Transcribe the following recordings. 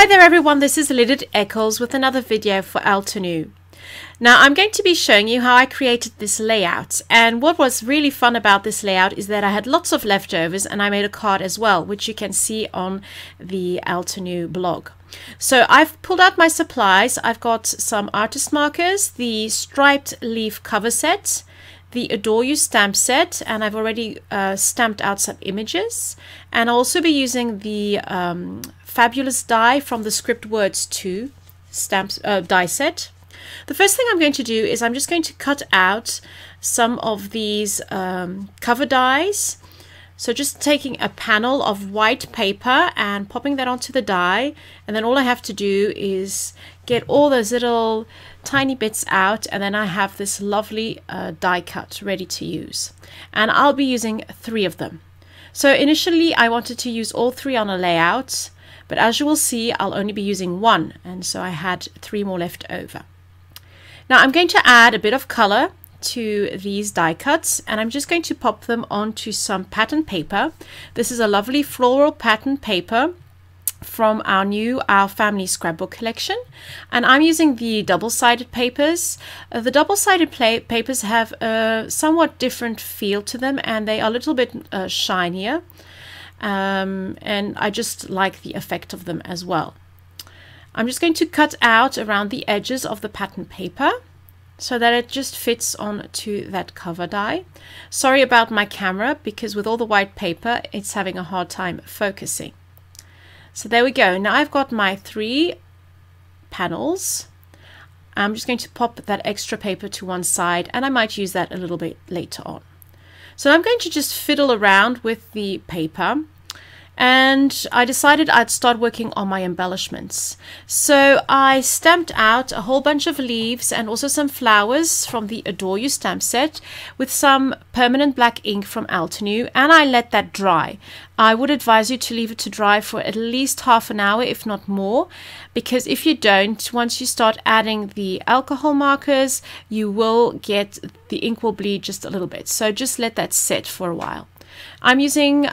Hi there everyone, this is Lidit Eccles with another video for Altenew. Now I'm going to be showing you how I created this layout, and what was really fun about this layout is that I had lots of leftovers and I made a card as well, which you can see on the Altenew blog. So I've pulled out my supplies. I've got some artist markers, the striped leaf cover set, the Adore You stamp set, and I've already stamped out some images, and I'll also be using the fabulous die from the Script Words 2 stamps die set. The first thing I'm going to do is I'm just going to cut out some of these cover dies. So just taking a panel of white paper and popping that onto the die, and then all I have to do is get all those little tiny bits out, and then I have this lovely die cut ready to use. And I'll be using 3 of them. So initially I wanted to use all 3 on a layout, but as you will see I'll only be using 1, and so I had 3 more left over. Now I'm going to add a bit of color to these die cuts, and I'm just going to pop them onto some pattern paper. This is a lovely floral pattern paper from our family scrapbook collection, and I'm using the double-sided papers. The double-sided papers have a somewhat different feel to them, and they are a little bit shinier, and I just like the effect of them as well. I'm just going to cut out around the edges of the pattern paper so that it just fits onto that cover die. Sorry about my camera, because with all the white paper it's having a hard time focusing. So there we go. Now I've got my 3 panels. I'm just going to pop that extra paper to one side, and I might use that a little bit later on. So I'm going to just fiddle around with the paper, and I decided I'd start working on my embellishments. So I stamped out a whole bunch of leaves and also some flowers from the Adore You stamp set with some permanent black ink from Altenew, and I let that dry. I would advise you to leave it to dry for at least half an hour, if not more, because if you don't, once you start adding the alcohol markers, you will get the ink will bleed just a little bit. So just let that set for a while. I'm using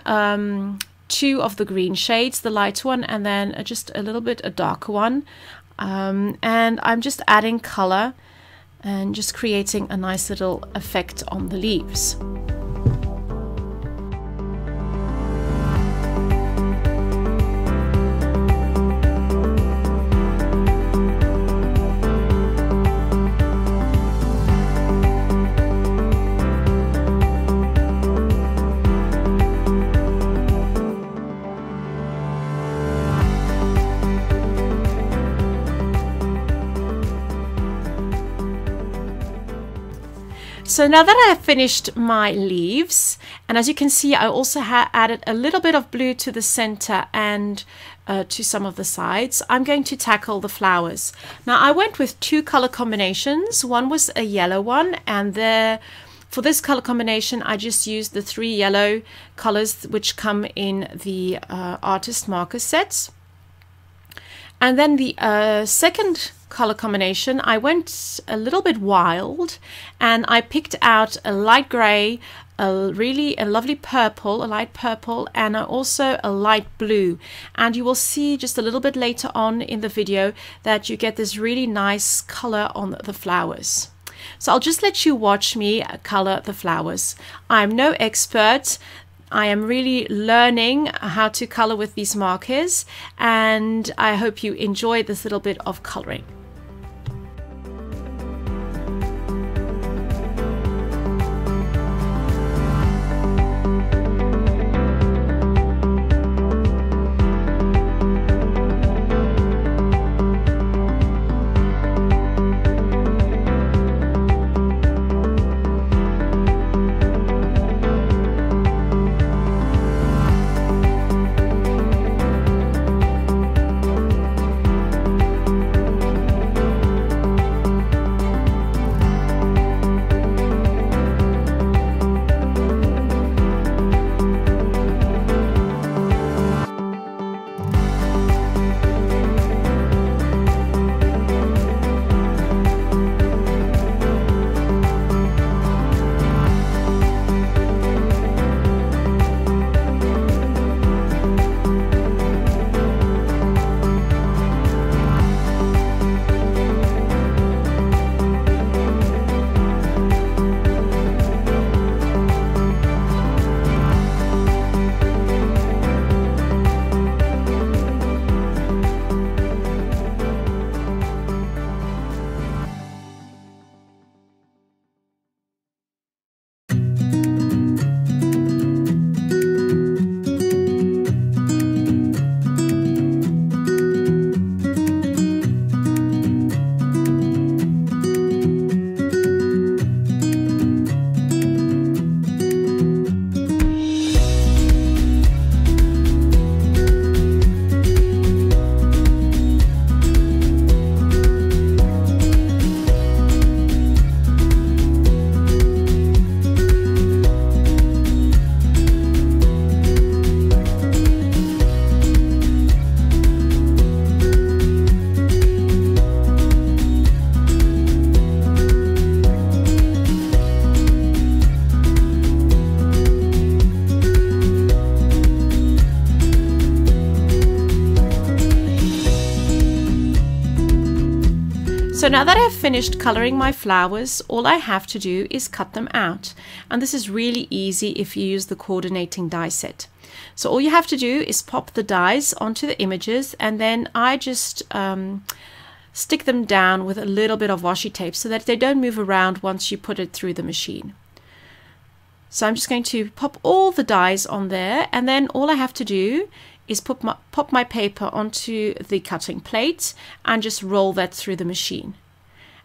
2 of the green shades, the light one, and then just a little bit a darker one, and I'm just adding color and just creating a nice little effect on the leaves. So now that I have finished my leaves, and as you can see I also added a little bit of blue to the center and to some of the sides, I'm going to tackle the flowers. Now I went with 2 color combinations. One was a yellow one, and for this color combination I just used the 3 yellow colors which come in the artist marker sets. And then the second color combination, I went a little bit wild, and I picked out a light gray, a lovely purple, a light purple, and also a light blue. And you will see just a little bit later on in the video that you get this really nice color on the flowers. So I'll just let you watch me color the flowers. I'm no expert. I am really learning how to color with these markers, and I hope you enjoy this little bit of coloring. So now that I've finished coloring my flowers, all I have to do is cut them out. And this is really easy if you use the coordinating die set. So all you have to do is pop the dies onto the images, and then I just stick them down with a little bit of washi tape so that they don't move around once you put it through the machine. So I'm just going to pop all the dies on there, and then all I have to do is pop my paper onto the cutting plate and just roll that through the machine.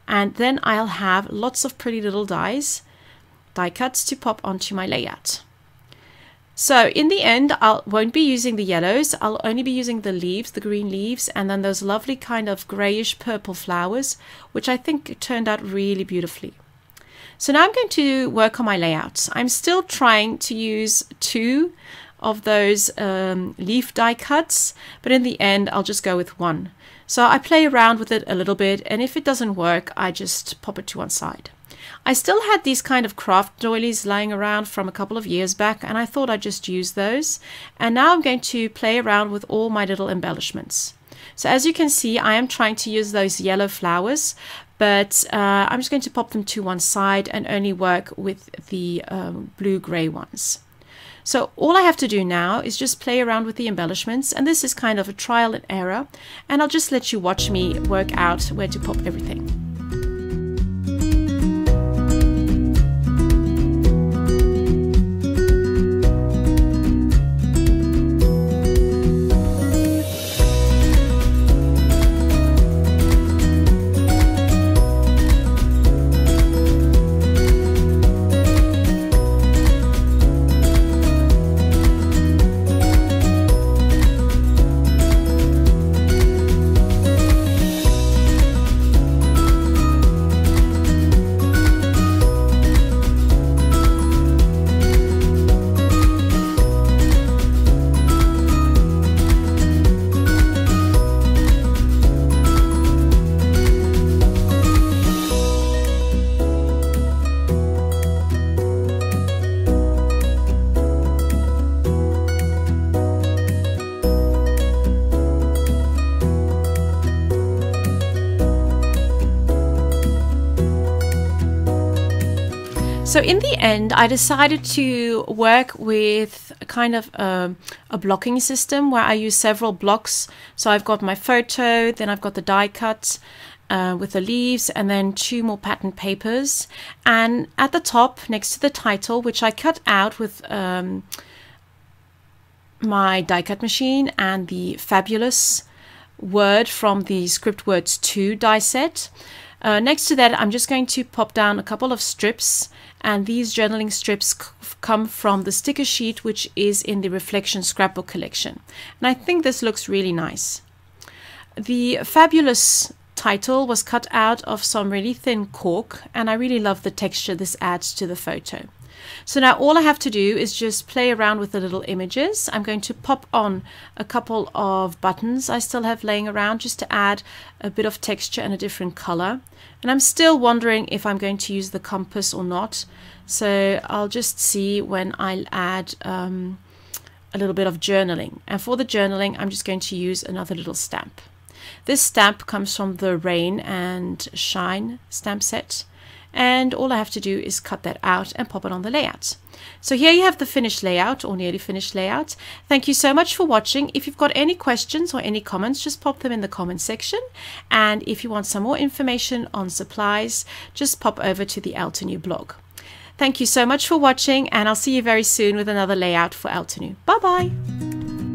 And then I'll have lots of pretty little die cuts to pop onto my layout. So in the end, I won't be using the yellows. I'll only be using the leaves, the green leaves, and then those lovely kind of grayish purple flowers, which I think turned out really beautifully. So now I'm going to work on my layouts. I'm still trying to use 2 of those leaf die cuts, but in the end I'll just go with 1. So I play around with it a little bit, and if it doesn't work, I just pop it to one side. I still had these kind of craft doilies lying around from a couple of years back, and I thought I'd just use those. And now I'm going to play around with all my little embellishments. So as you can see, I am trying to use those yellow flowers, but I'm just going to pop them to one side and only work with the blue-gray ones. So all I have to do now is just play around with the embellishments, and this is kind of a trial and error, and I'll just let you watch me work out where to pop everything. So in the end, I decided to work with a kind of a blocking system where I use several blocks. So I've got my photo, then I've got the die cut with the leaves, and then 2 more pattern papers. And at the top, next to the title, which I cut out with my die cut machine and the fabulous word from the Script Words 2 die set. Next to that, I'm just going to pop down a couple of strips, and these journaling strips come from the sticker sheet, which is in the Reflection Scrapbook collection. And I think this looks really nice. The fabulous title was cut out of some really thin cork, and I really love the texture this adds to the photo. So now all I have to do is just play around with the little images. I'm going to pop on a couple of buttons I still have laying around just to add a bit of texture and a different color. And I'm still wondering if I'm going to use the compass or not. So I'll just see when I add a little bit of journaling. And for the journaling, I'm just going to use another little stamp. This stamp comes from the Rain and Shine stamp set. And all I have to do is cut that out and pop it on the layout. So here you have the finished layout, or nearly finished layout. Thank you so much for watching. If you've got any questions or any comments, just pop them in the comment section. And if you want some more information on supplies, just pop over to the Altenew blog. Thank you so much for watching, and I'll see you very soon with another layout for Altenew. Bye bye!